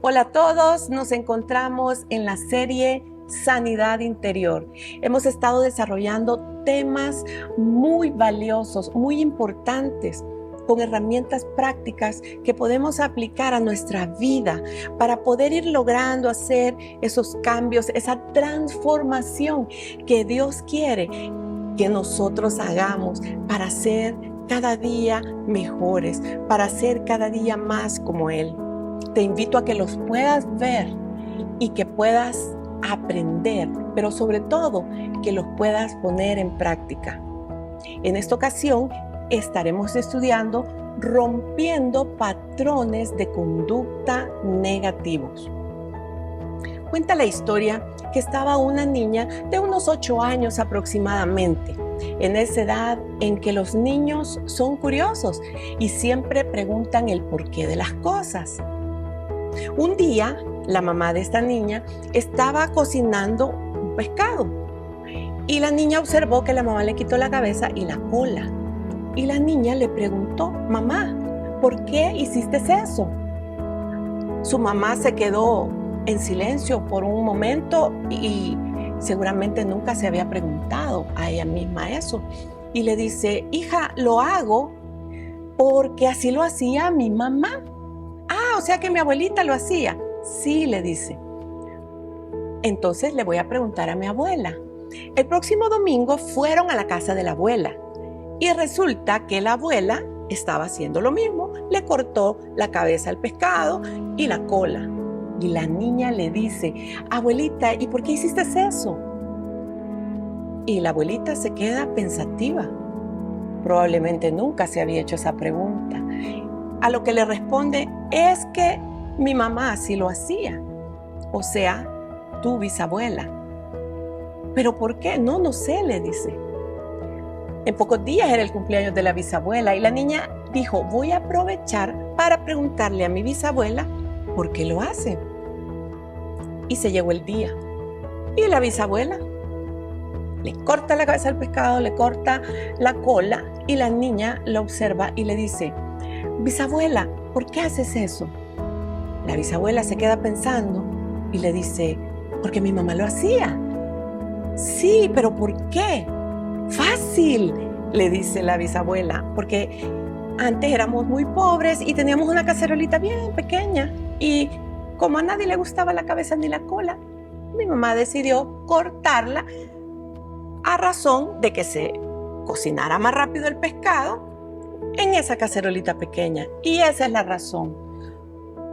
Hola a todos, nos encontramos en la serie Sanidad Interior. Hemos estado desarrollando temas muy valiosos, muy importantes, con herramientas prácticas que podemos aplicar a nuestra vida para poder ir logrando hacer esos cambios, esa transformación que Dios quiere que nosotros hagamos para ser cada día mejores, para ser cada día más como Él. Te invito a que los puedas ver y que puedas aprender, pero sobre todo que los puedas poner en práctica. En esta ocasión estaremos estudiando rompiendo patrones de conducta negativos. Cuenta la historia que estaba una niña de unos 8 años aproximadamente, en esa edad en que los niños son curiosos y siempre preguntan el porqué de las cosas. Un día, la mamá de esta niña estaba cocinando un pescado y la niña observó que la mamá le quitó la cabeza y la cola. Y la niña le preguntó: mamá, ¿por qué hiciste eso? Su mamá se quedó en silencio por un momento y seguramente nunca se había preguntado a ella misma eso. Y le dice: hija, lo hago porque así lo hacía mi mamá. Ah, o sea que mi abuelita lo hacía. Sí, le dice. Entonces le voy a preguntar a mi abuela. El próximo domingo fueron a la casa de la abuela y resulta que la abuela estaba haciendo lo mismo. Le cortó la cabeza al pescado y la cola. Y la niña le dice: abuelita, ¿y por qué hiciste eso? Y la abuelita se queda pensativa. Probablemente nunca se había hecho esa pregunta. A lo que le responde: es que mi mamá así lo hacía. O sea, tu bisabuela. ¿Pero por qué? No sé, le dice. En pocos días era el cumpleaños de la bisabuela y la niña dijo: voy a aprovechar para preguntarle a mi bisabuela por qué lo hace. Y se llegó el día. Y la bisabuela le corta la cabeza al pescado, le corta la cola y la niña la observa y le dice: bisabuela, ¿por qué haces eso? La bisabuela se queda pensando y le dice: porque mi mamá lo hacía. Sí, pero ¿por qué? Fácil, le dice la bisabuela, porque antes éramos muy pobres y teníamos una cacerolita bien pequeña y como a nadie le gustaba la cabeza ni la cola, mi mamá decidió cortarla a razón de que se cocinara más rápido el pescado en esa cacerolita pequeña. Y esa es la razón.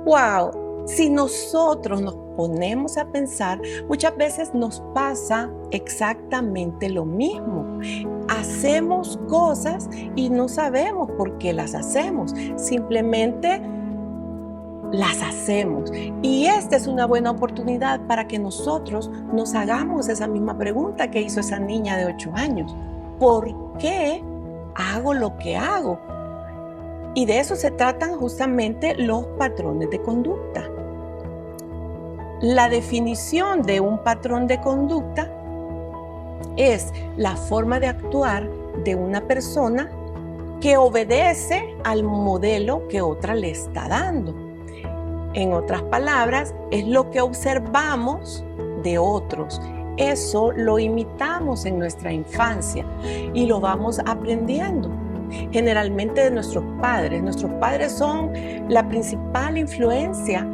¡Wow! Si nosotros nos ponemos a pensar, muchas veces nos pasa exactamente lo mismo. Hacemos cosas y no sabemos por qué las hacemos. Simplemente las hacemos. Y esta es una buena oportunidad para que nosotros nos hagamos esa misma pregunta que hizo esa niña de 8 años. ¿Por qué hago lo que hago? Y de eso se tratan justamente los patrones de conducta. La definición de un patrón de conducta es la forma de actuar de una persona que obedece al modelo que otra le está dando. En otras palabras, es lo que observamos de otros. Eso lo imitamos en nuestra infancia y lo vamos aprendiendo. Generalmente de nuestros padres. Nuestros padres son la principal influencia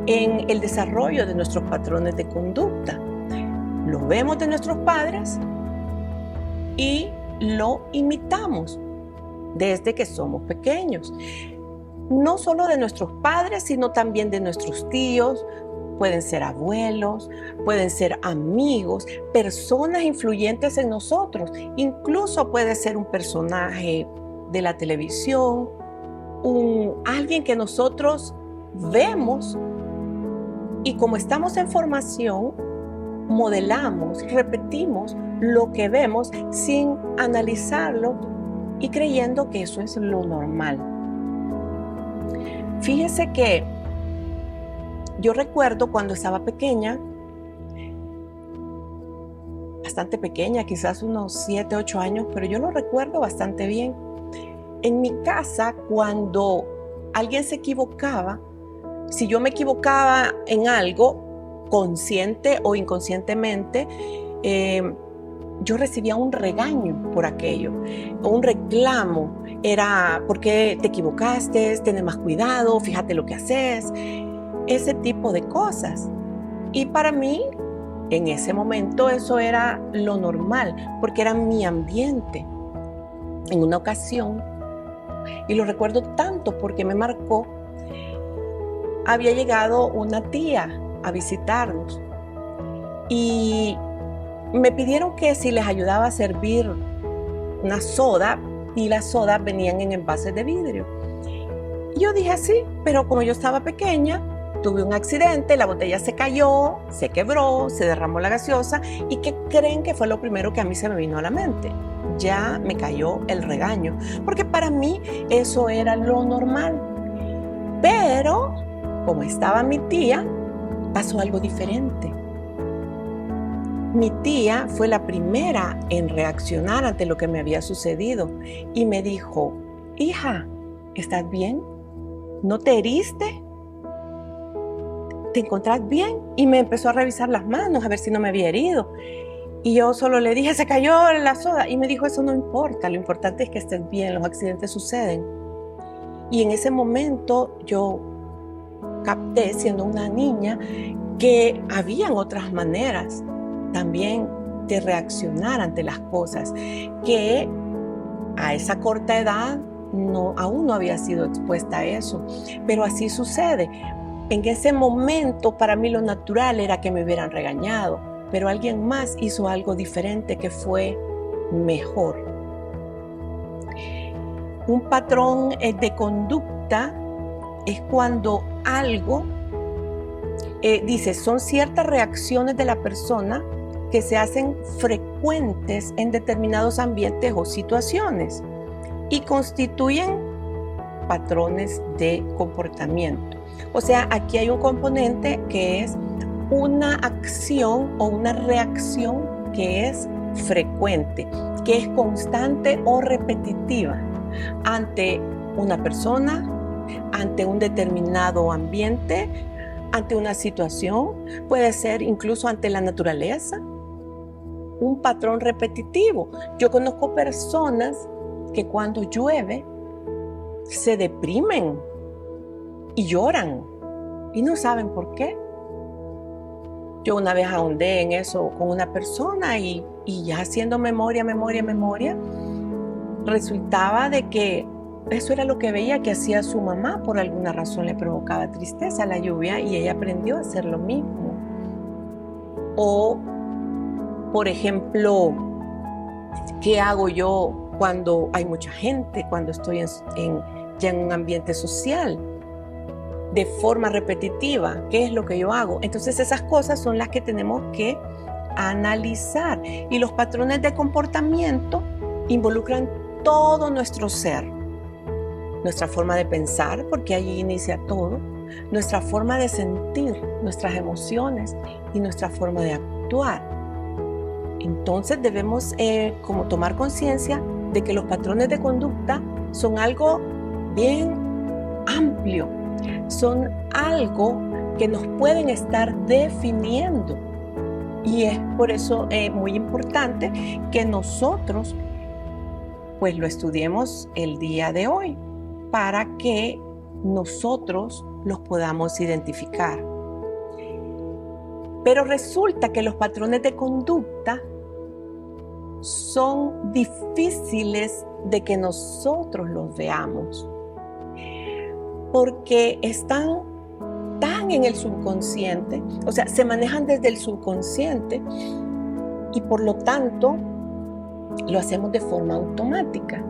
en el desarrollo de nuestros patrones de conducta. Lo vemos de nuestros padres y lo imitamos desde que somos pequeños. No solo de nuestros padres, sino también de nuestros tíos. Pueden ser abuelos, pueden ser amigos, personas influyentes en nosotros. Incluso puede ser un personaje de la televisión, alguien que nosotros vemos y como estamos en formación, modelamos, repetimos lo que vemos sin analizarlo y creyendo que eso es lo normal. Fíjese que yo recuerdo cuando estaba pequeña, bastante pequeña, quizás unos 7, 8 años, pero yo lo recuerdo bastante bien. En mi casa, cuando alguien se equivocaba, Si yo me equivocaba en algo, consciente o inconscientemente, yo recibía un regaño por aquello, un reclamo. Era, ¿por qué te equivocaste? Ten más cuidado, fíjate lo que haces. Ese tipo de cosas. Y para mí, en ese momento, eso era lo normal, porque era mi ambiente. En una ocasión, y lo recuerdo tanto porque me marcó, había llegado una tía a visitarnos y me pidieron que si les ayudaba a servir una soda, y las sodas venían en envases de vidrio. Y yo dije sí, pero como yo estaba pequeña, tuve un accidente, la botella se cayó, se quebró, se derramó la gaseosa. ¿Y qué creen que fue lo primero que a mí se me vino a la mente? Ya me cayó el regaño, porque para mí eso era lo normal. Pero como estaba mi tía, pasó algo diferente. Mi tía fue la primera en reaccionar ante lo que me había sucedido y me dijo: hija, ¿estás bien? ¿No te heriste? ¿Te encontrás bien? Y me empezó a revisar las manos a ver si no me había herido. Y yo solo le dije: se cayó la soda. Y me dijo: eso no importa, lo importante es que estés bien, los accidentes suceden. Y en ese momento yo capté, siendo una niña, que habían otras maneras también de reaccionar ante las cosas, que a esa corta edad aún no había sido expuesta a eso, pero así sucede. En ese momento para mí lo natural era que me hubieran regañado, pero alguien más hizo algo diferente que fue mejor. Un patrón de conducta es cuando algo, dice, son ciertas reacciones de la persona que se hacen frecuentes en determinados ambientes o situaciones y constituyen patrones de comportamiento. O sea, aquí hay un componente que es una acción o una reacción que es frecuente, que es constante o repetitiva ante una persona, ante un determinado ambiente, ante una situación, puede ser incluso ante la naturaleza. Un patrón repetitivo. Yo conozco personas que cuando llueve se deprimen y lloran y no saben por qué. Yo una vez ahondé en eso con una persona y ya haciendo memoria, resultaba de que eso era lo que veía que hacía su mamá. Por alguna razón le provocaba tristeza la lluvia y ella aprendió a hacer lo mismo. O, por ejemplo, ¿qué hago yo cuando hay mucha gente, cuando estoy ya en un ambiente social? De forma repetitiva, ¿qué es lo que yo hago? Entonces esas cosas son las que tenemos que analizar. Y los patrones de comportamiento involucran todo nuestro ser. Nuestra forma de pensar, porque allí inicia todo. Nuestra forma de sentir, nuestras emociones y nuestra forma de actuar. Entonces debemos como tomar conciencia de que los patrones de conducta son algo bien amplio, son algo que nos pueden estar definiendo y es por eso muy importante que nosotros pues lo estudiemos el día de hoy para que nosotros los podamos identificar. Pero resulta que los patrones de conducta son difíciles de que nosotros los veamos, porque están tan en el subconsciente, o sea, se manejan desde el subconsciente y por lo tanto lo hacemos de forma automática.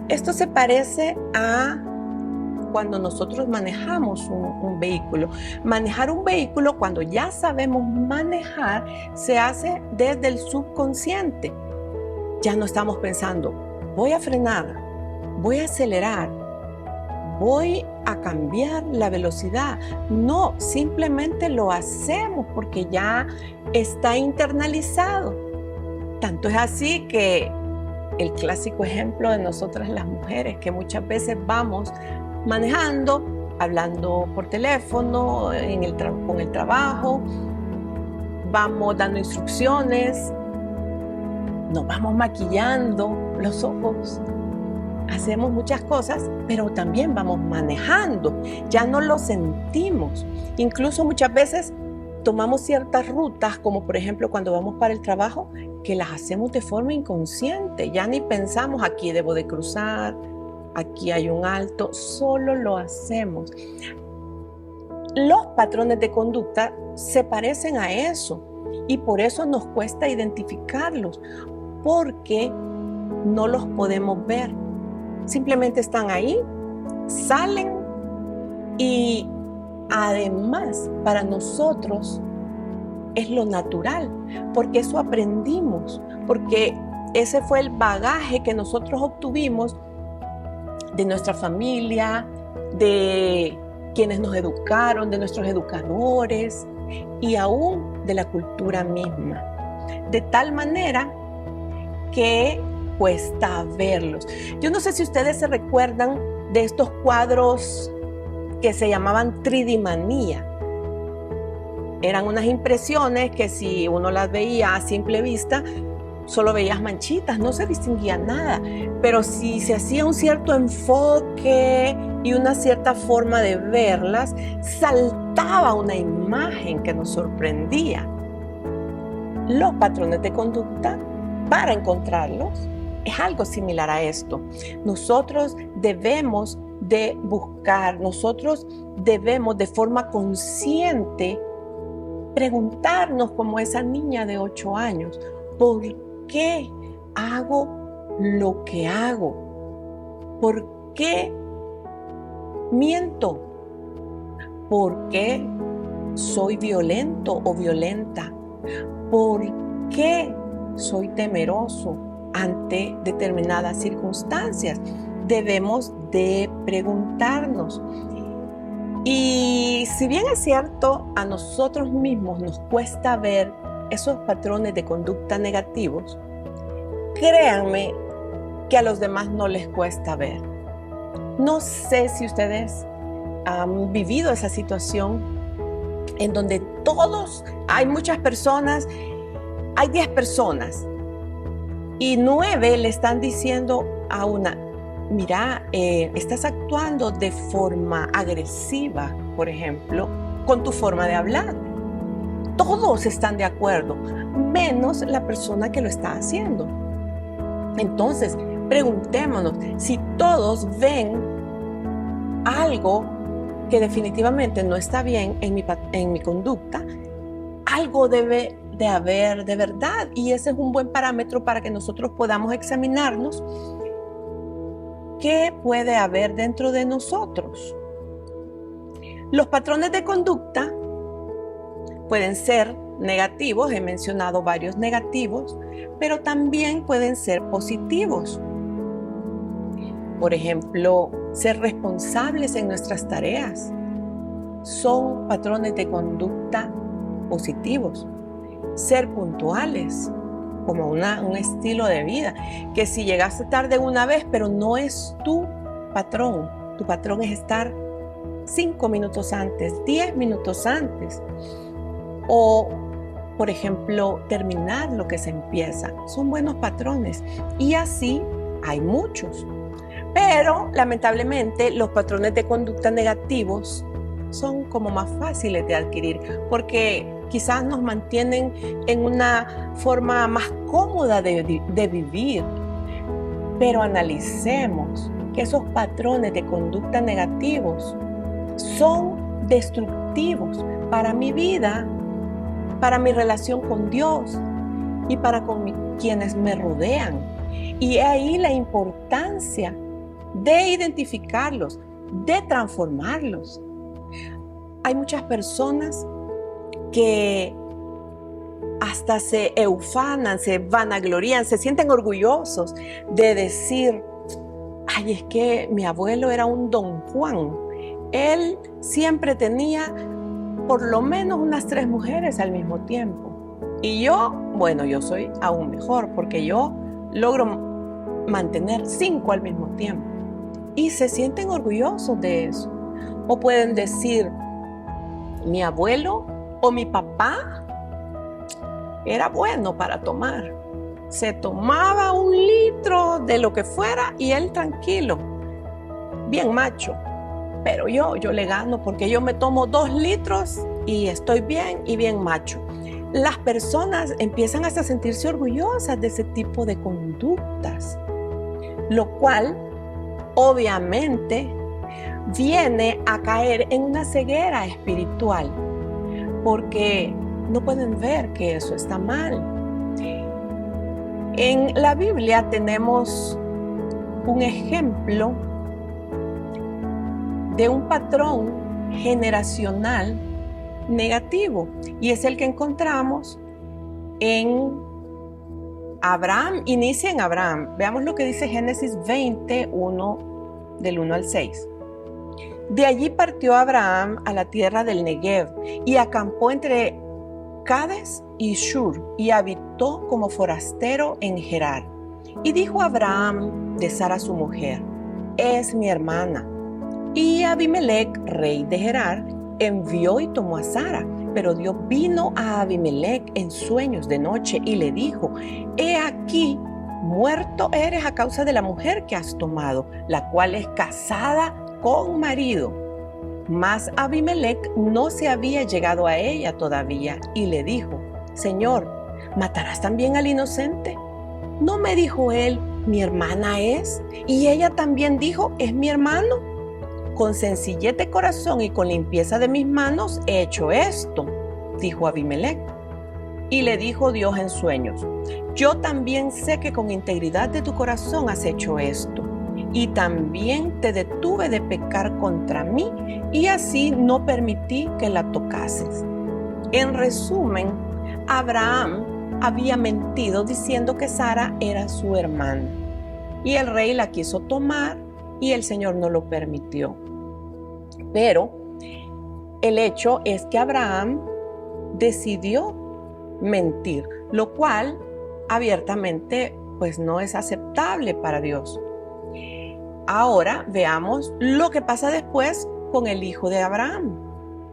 Esto se parece a cuando nosotros manejamos un vehículo. Manejar un vehículo, cuando ya sabemos manejar, se hace desde el subconsciente. Ya no estamos pensando, voy a frenar, voy a acelerar, voy a cambiar la velocidad. No, simplemente lo hacemos porque ya está internalizado. Tanto es así que el clásico ejemplo de nosotras las mujeres, que muchas veces vamos manejando hablando por teléfono, con el trabajo, vamos dando instrucciones, nos vamos maquillando los ojos, hacemos muchas cosas, pero también vamos manejando, ya no lo sentimos. Incluso muchas veces tomamos ciertas rutas, como por ejemplo cuando vamos para el trabajo, que las hacemos de forma inconsciente, ya ni pensamos aquí debo de cruzar, aquí hay un alto, solo lo hacemos. Los patrones de conducta se parecen a eso y por eso nos cuesta identificarlos, porque no los podemos ver. Simplemente están ahí, salen y además para nosotros es lo natural, porque eso aprendimos, porque ese fue el bagaje que nosotros obtuvimos de nuestra familia, de quienes nos educaron, de nuestros educadores y aún de la cultura misma. De tal manera que cuesta verlos. Yo no sé si ustedes se recuerdan de estos cuadros que se llamaban tridimanía. Eran unas impresiones que si uno las veía a simple vista, solo veías manchitas, no se distinguía nada. Pero si se hacía un cierto enfoque y una cierta forma de verlas, saltaba una imagen que nos sorprendía. Los patrones de conducta, para encontrarlos, es algo similar a esto. Nosotros debemos de buscar, nosotros debemos de forma consciente preguntarnos como esa niña de 8 años, ¿por qué hago lo que hago? ¿Por qué miento? ¿Por qué soy violento o violenta? ¿Por qué soy temeroso ante determinadas circunstancias? Debemos de preguntarnos. Y si bien es cierto, a nosotros mismos nos cuesta ver esos patrones de conducta negativos, créanme que a los demás no les cuesta ver. No sé si ustedes han vivido esa situación en donde hay muchas personas, hay 10 personas y 9 le están diciendo a una, mira, estás actuando de forma agresiva, por ejemplo, con tu forma de hablar. Todos están de acuerdo, menos la persona que lo está haciendo. Entonces, preguntémonos, si todos ven algo que definitivamente no está bien en mi conducta, algo debe de haber de verdad, y ese es un buen parámetro para que nosotros podamos examinarnos qué puede haber dentro de nosotros. Los patrones de conducta pueden ser negativos, he mencionado varios negativos, pero también pueden ser positivos. Por ejemplo, ser responsables en nuestras tareas son patrones de conducta positivos. Ser puntuales, como un estilo de vida, que si llegaste tarde una vez, pero no es tu patrón es estar 5 minutos antes, 10 minutos antes. O, por ejemplo, terminar lo que se empieza. Son buenos patrones. Y así hay muchos. Pero, lamentablemente, los patrones de conducta negativos son como más fáciles de adquirir, porque quizás nos mantienen en una forma más cómoda de vivir. Pero analicemos que esos patrones de conducta negativos son destructivos para mi vida, para mi relación con Dios y para quienes me rodean. Y ahí la importancia de identificarlos, de transformarlos. Hay muchas personas que hasta se eufanan, se vanaglorían, se sienten orgullosos de decir, ay, es que mi abuelo era un don Juan. Él siempre tenía por lo menos unas 3 mujeres al mismo tiempo. Y yo, bueno, yo soy aún mejor porque yo logro mantener 5 al mismo tiempo. Y se sienten orgullosos de eso. O pueden decir, mi abuelo o mi papá era bueno para tomar. Se tomaba 1 litro de lo que fuera y él tranquilo, bien macho. Pero yo le gano porque yo me tomo 2 litros y estoy bien y bien macho. Las personas empiezan hasta a sentirse orgullosas de ese tipo de conductas, lo cual obviamente viene a caer en una ceguera espiritual, porque no pueden ver que eso está mal. En la Biblia tenemos un ejemplo de un patrón generacional negativo, y es el que encontramos en Abraham. Inicia en Abraham. Veamos lo que dice Génesis 21, del 1 al 6. De allí partió Abraham a la tierra del Negev y acampó entre Cades y Shur y habitó como forastero en Gerar. Y dijo Abraham de Sara su mujer, es mi hermana. Y Abimelech, rey de Gerar, envió y tomó a Sara. Pero Dios vino a Abimelech en sueños de noche y le dijo, he aquí, muerto eres a causa de la mujer que has tomado, la cual es casada con marido. Mas Abimelech no se había llegado a ella todavía y le dijo, Señor, ¿matarás también al inocente? ¿No me dijo él, mi hermana es? Y ella también dijo, es mi hermano. Con sencillez de corazón y con limpieza de mis manos he hecho esto, dijo Abimelech. Y le dijo Dios en sueños, yo también sé que con integridad de tu corazón has hecho esto, y también te detuve de pecar contra mí, y así no permití que la tocases. En resumen, Abraham había mentido diciendo que Sara era su hermana, y el rey la quiso tomar, y el Señor no lo permitió. Pero el hecho es que Abraham decidió mentir, lo cual abiertamente pues no es aceptable para Dios. Ahora veamos lo que pasa después con el hijo de Abraham,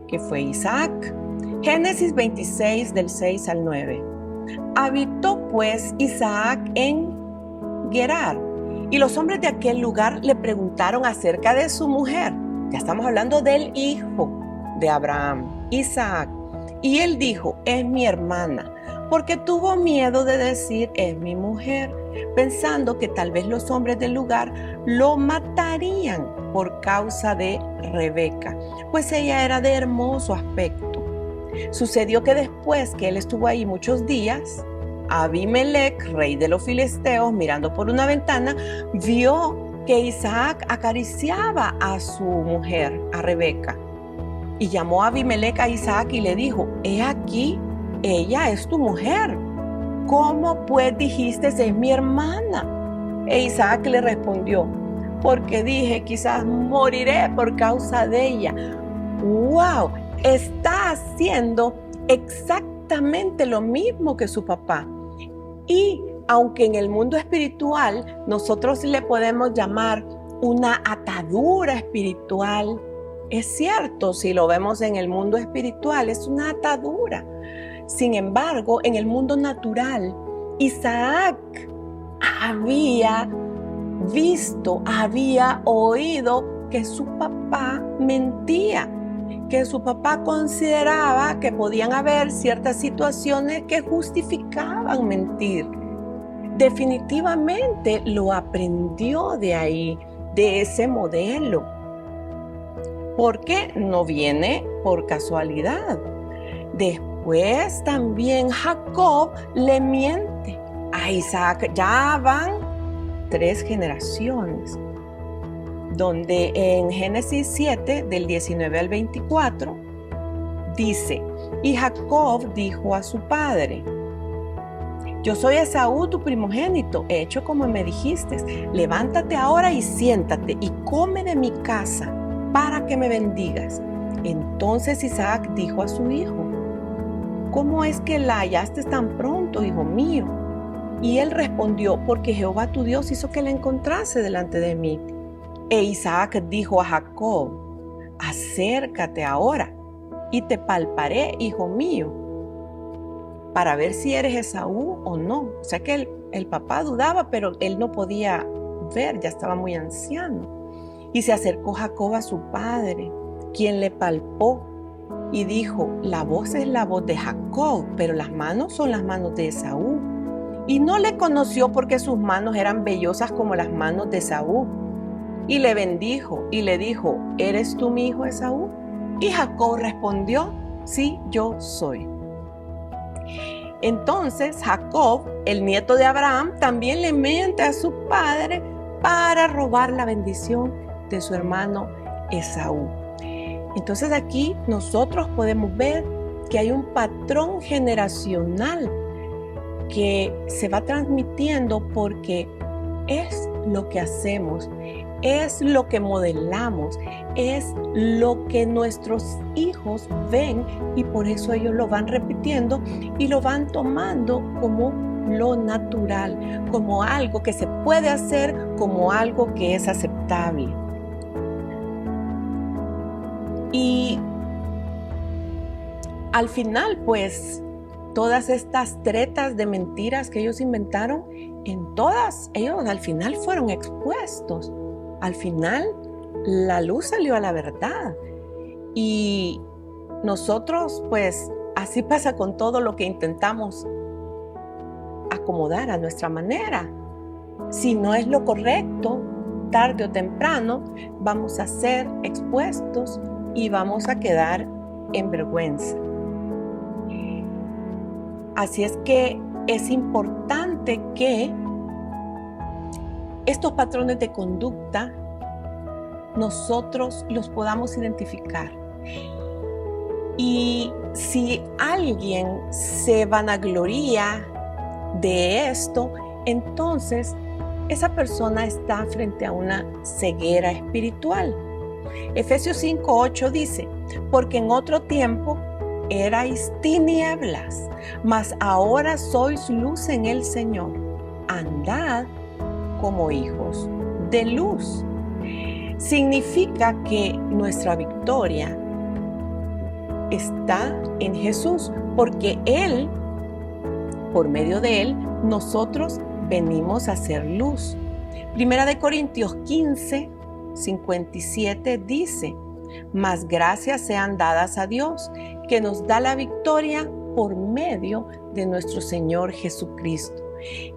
que fue Isaac. Génesis 26 del 6 al 9. Habitó pues Isaac en Gerar, y los hombres de aquel lugar le preguntaron acerca de su mujer. Ya estamos hablando del hijo de Abraham, Isaac. Y él dijo, es mi hermana, porque tuvo miedo de decir, es mi mujer, pensando que tal vez los hombres del lugar lo matarían por causa de Rebeca, pues ella era de hermoso aspecto. Sucedió que después que él estuvo ahí muchos días, Abimelech, rey de los filisteos, mirando por una ventana, vio que Isaac acariciaba a su mujer, a Rebeca. Y llamó a Abimelech a Isaac y le dijo, he aquí, ella es tu mujer. ¿Cómo pues dijiste, es mi hermana? E Isaac le respondió, porque dije, quizás moriré por causa de ella. ¡Wow! Está haciendo exactamente lo mismo que su papá. Y aunque en el mundo espiritual nosotros le podemos llamar una atadura espiritual, es cierto, si lo vemos en el mundo espiritual, es una atadura. Sin embargo, en el mundo natural, Isaac había visto, había oído que su papá mentía, que su papá consideraba que podían haber ciertas situaciones que justificaban mentir. Definitivamente lo aprendió de ahí, de ese modelo, porque no viene por casualidad. Después también Jacob le miente a Isaac. Ya van 3 generaciones, donde en Génesis 7, del 19 al 24, dice, y Jacob dijo a su padre, yo soy Esaú, tu primogénito, hecho como me dijiste, levántate ahora y siéntate y come de mi casa para que me bendigas. Entonces Isaac dijo a su hijo, ¿cómo es que la hallaste tan pronto, hijo mío? Y él respondió, porque Jehová tu Dios hizo que la encontrase delante de mí. E Isaac dijo a Jacob, acércate ahora y te palparé, hijo mío, para ver si eres Esaú o no. O sea que el papá dudaba, pero él no podía ver, ya estaba muy anciano. Y se acercó Jacob a su padre, quien le palpó y dijo: la voz es la voz de Jacob, pero las manos son las manos de Esaú. Y no le conoció porque sus manos eran vellosas como las manos de Esaú. Y le bendijo y le dijo: ¿eres tú mi hijo Esaú? Y Jacob respondió: sí, yo soy. Entonces Jacob, el nieto de Abraham, también le miente a su padre para robar la bendición de su hermano Esaú. Entonces aquí nosotros podemos ver que hay un patrón generacional que se va transmitiendo porque es lo que hacemos, es lo que modelamos, es lo que nuestros hijos ven y por eso ellos lo van repitiendo y lo van tomando como lo natural, como algo que se puede hacer, como algo que es aceptable. Y al final, pues, todas estas tretas de mentiras que ellos inventaron, en todas ellos al final fueron expuestos. Al final, la luz salió a la verdad. Y nosotros, pues, así pasa con todo lo que intentamos acomodar a nuestra manera. Si no es lo correcto, tarde o temprano, vamos a ser expuestos y vamos a quedar en vergüenza. Así es que es importante que estos patrones de conducta nosotros los podamos identificar. Y si alguien se vanagloria de esto, entonces esa persona está frente a una ceguera espiritual. Efesios 5:8 dice: porque en otro tiempo erais tinieblas, mas ahora sois luz en el Señor. Andad como hijos de luz. Significa que nuestra victoria está en Jesús, porque Él, por medio de Él, nosotros venimos a ser luz. Primera de Corintios 15:57 dice: mas gracias sean dadas a Dios, que nos da la victoria por medio de nuestro Señor Jesucristo.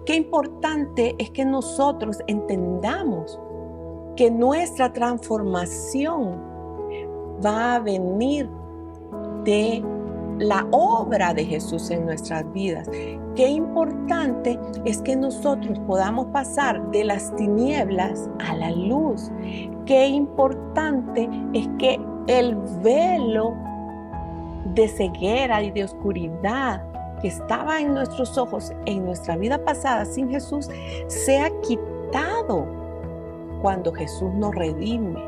Qué importante es que nosotros entendamos que nuestra transformación va a venir de la obra de Jesús en nuestras vidas. Qué importante es que nosotros podamos pasar de las tinieblas a la luz. Qué importante es que el velo de ceguera y de oscuridad que estaba en nuestros ojos en nuestra vida pasada sin Jesús sea quitado cuando Jesús nos redime,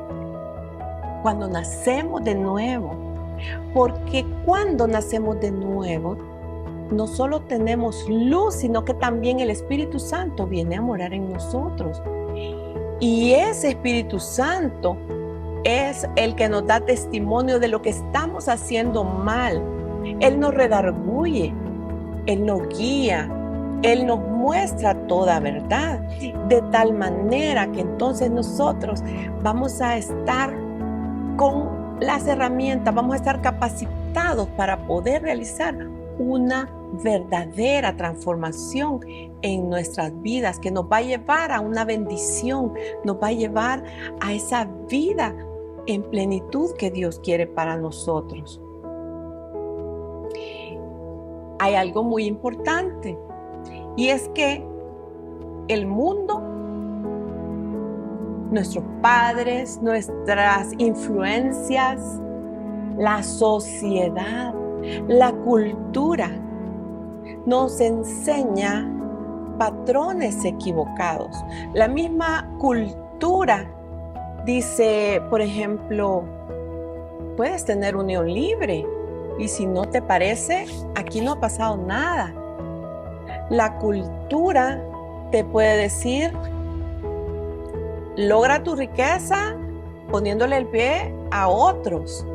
cuando nacemos de nuevo. Porque cuando nacemos de nuevo, no solo tenemos luz, sino que también el Espíritu Santo viene a morar en nosotros. Y ese Espíritu Santo es el que nos da testimonio de lo que estamos haciendo mal. Él nos redarguye, Él nos guía, Él nos muestra toda verdad. De tal manera que entonces nosotros vamos a estar con las herramientas, vamos a estar capacitados para poder realizar una verdadera transformación en nuestras vidas que nos va a llevar a una bendición, nos va a llevar a esa vida en plenitud que Dios quiere para nosotros. Hay algo muy importante y es que el mundo, nuestros padres, nuestras influencias, la sociedad, la cultura nos enseña patrones equivocados. La misma cultura dice, por ejemplo, puedes tener unión libre y si no te parece, aquí no ha pasado nada. La cultura te puede decir, logra tu riqueza poniéndole el pie a otros.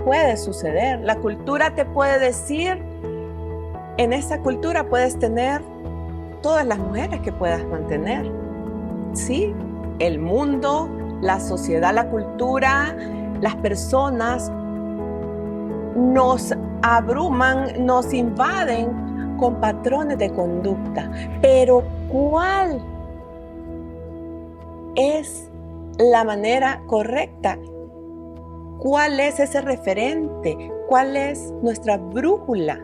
Puede suceder. La cultura te puede decir, en esta cultura puedes tener todas las mujeres que puedas mantener. Sí, el mundo, la sociedad, la cultura, las personas nos abruman, nos invaden con patrones de conducta. Pero ¿cuál es la manera correcta? ¿Cuál es ese referente? ¿Cuál es nuestra brújula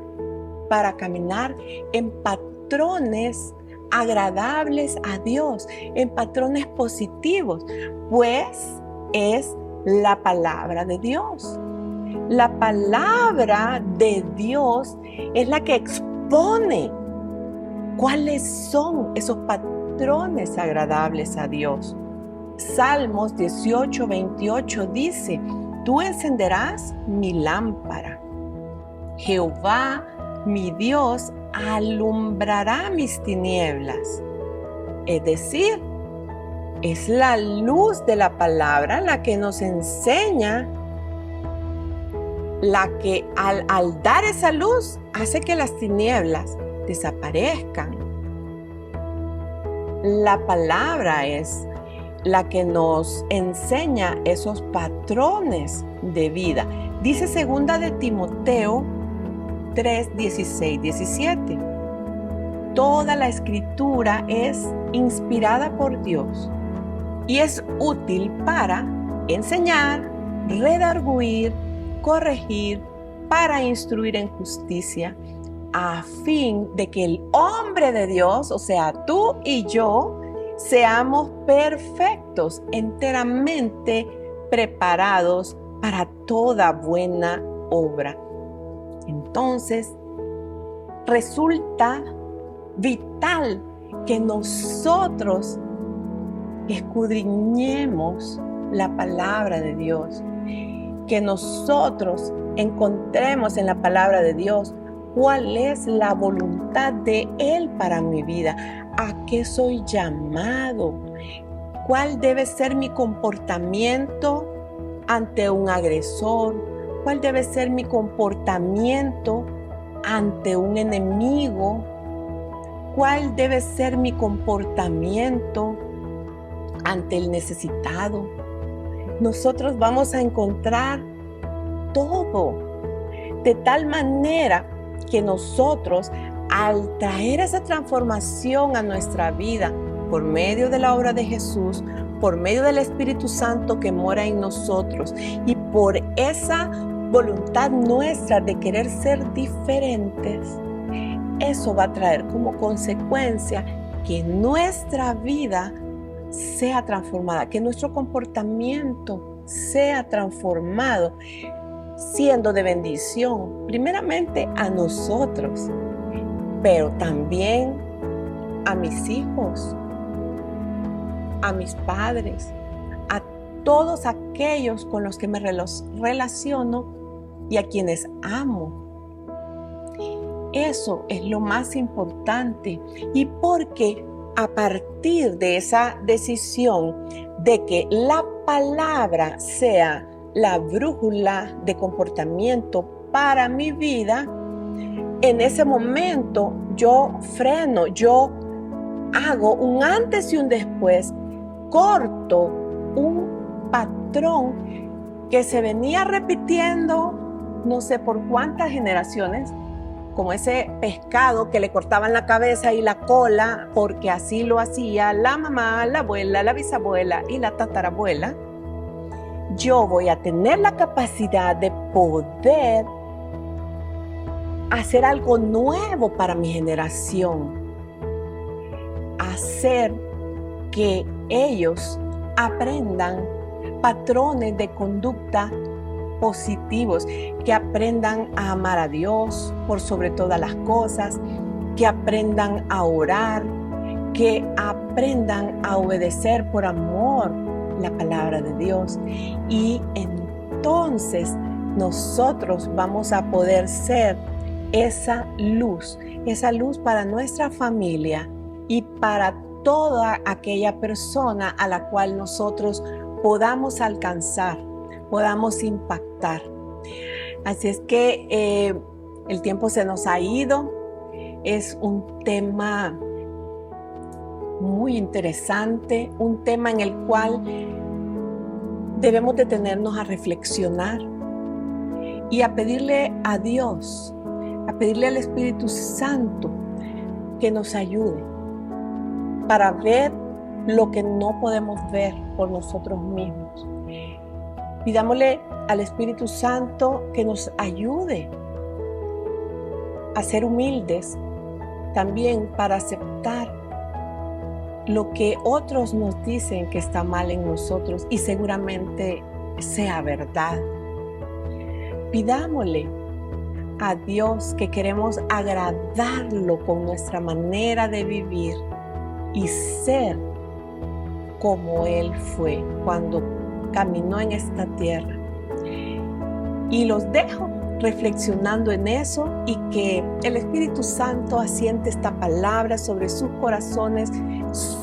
para caminar en patrones agradables a Dios, en patrones positivos? Pues es la palabra de Dios. La palabra de Dios es la que expone cuáles son esos patrones agradables a Dios. Salmos 18:28 dice: tú encenderás mi lámpara. Jehová, mi Dios, alumbrará mis tinieblas. Es decir, es la luz de la palabra la que nos enseña, la que al dar esa luz hace que las tinieblas desaparezcan. La palabra es la que nos enseña esos patrones de vida. Dice 2 de Timoteo 3, 16, 17. Toda la escritura es inspirada por Dios y es útil para enseñar, redarguir, corregir, para instruir en justicia, a fin de que el hombre de Dios, o sea, tú y yo, seamos perfectos, enteramente preparados para toda buena obra. Entonces, resulta vital que nosotros escudriñemos la palabra de Dios, que nosotros encontremos en la palabra de Dios cuál es la voluntad de Él para mi vida, a qué soy llamado, cuál debe ser mi comportamiento ante un agresor, cuál debe ser mi comportamiento ante un enemigo, cuál debe ser mi comportamiento ante el necesitado. Nosotros vamos a encontrar todo, de tal manera que nosotros, al traer esa transformación a nuestra vida por medio de la obra de Jesús, por medio del Espíritu Santo que mora en nosotros y por esa voluntad nuestra de querer ser diferentes, eso va a traer como consecuencia que nuestra vida sea transformada, que nuestro comportamiento sea transformado, siendo de bendición, primeramente a nosotros, pero también a mis hijos, a mis padres, a todos aquellos con los que me relaciono y a quienes amo. Eso es lo más importante, y porque a partir de esa decisión de que la palabra sea la brújula de comportamiento para mi vida, en ese momento yo freno, yo hago un antes y un después, corto un patrón que se venía repitiendo no sé por cuántas generaciones, como ese pescado que le cortaban la cabeza y la cola, porque así lo hacía la mamá, la abuela, la bisabuela y la tatarabuela. Yo voy a tener la capacidad de poder hacer algo nuevo para mi generación, hacer que ellos aprendan patrones de conducta positivos, que aprendan a amar a Dios por sobre todas las cosas, que aprendan a orar, que aprendan a obedecer por amor la palabra de Dios. Y entonces nosotros vamos a poder ser esa luz para nuestra familia y para toda aquella persona a la cual nosotros podamos alcanzar, podamos impactar. Así es que el tiempo se nos ha ido. Es un tema muy interesante, un tema en el cual debemos detenernos a reflexionar y a pedirle a Dios, a pedirle al Espíritu Santo que nos ayude para ver lo que no podemos ver por nosotros mismos. Pidámosle al Espíritu Santo que nos ayude a ser humildes también para aceptar lo que otros nos dicen que está mal en nosotros y seguramente sea verdad. Pidámosle a Dios que queremos agradarlo con nuestra manera de vivir y ser como Él fue cuando caminó en esta tierra. Y los dejo reflexionando en eso y que el Espíritu Santo asiente esta palabra sobre sus corazones,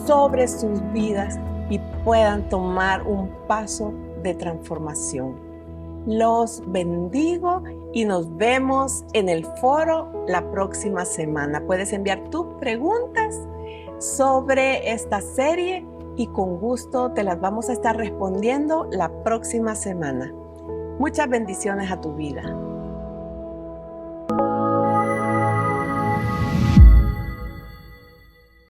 sobre sus vidas y puedan tomar un paso de transformación. Los bendigo y nos vemos en el foro la próxima semana. Puedes enviar tus preguntas sobre esta serie y con gusto te las vamos a estar respondiendo la próxima semana. Muchas bendiciones a tu vida.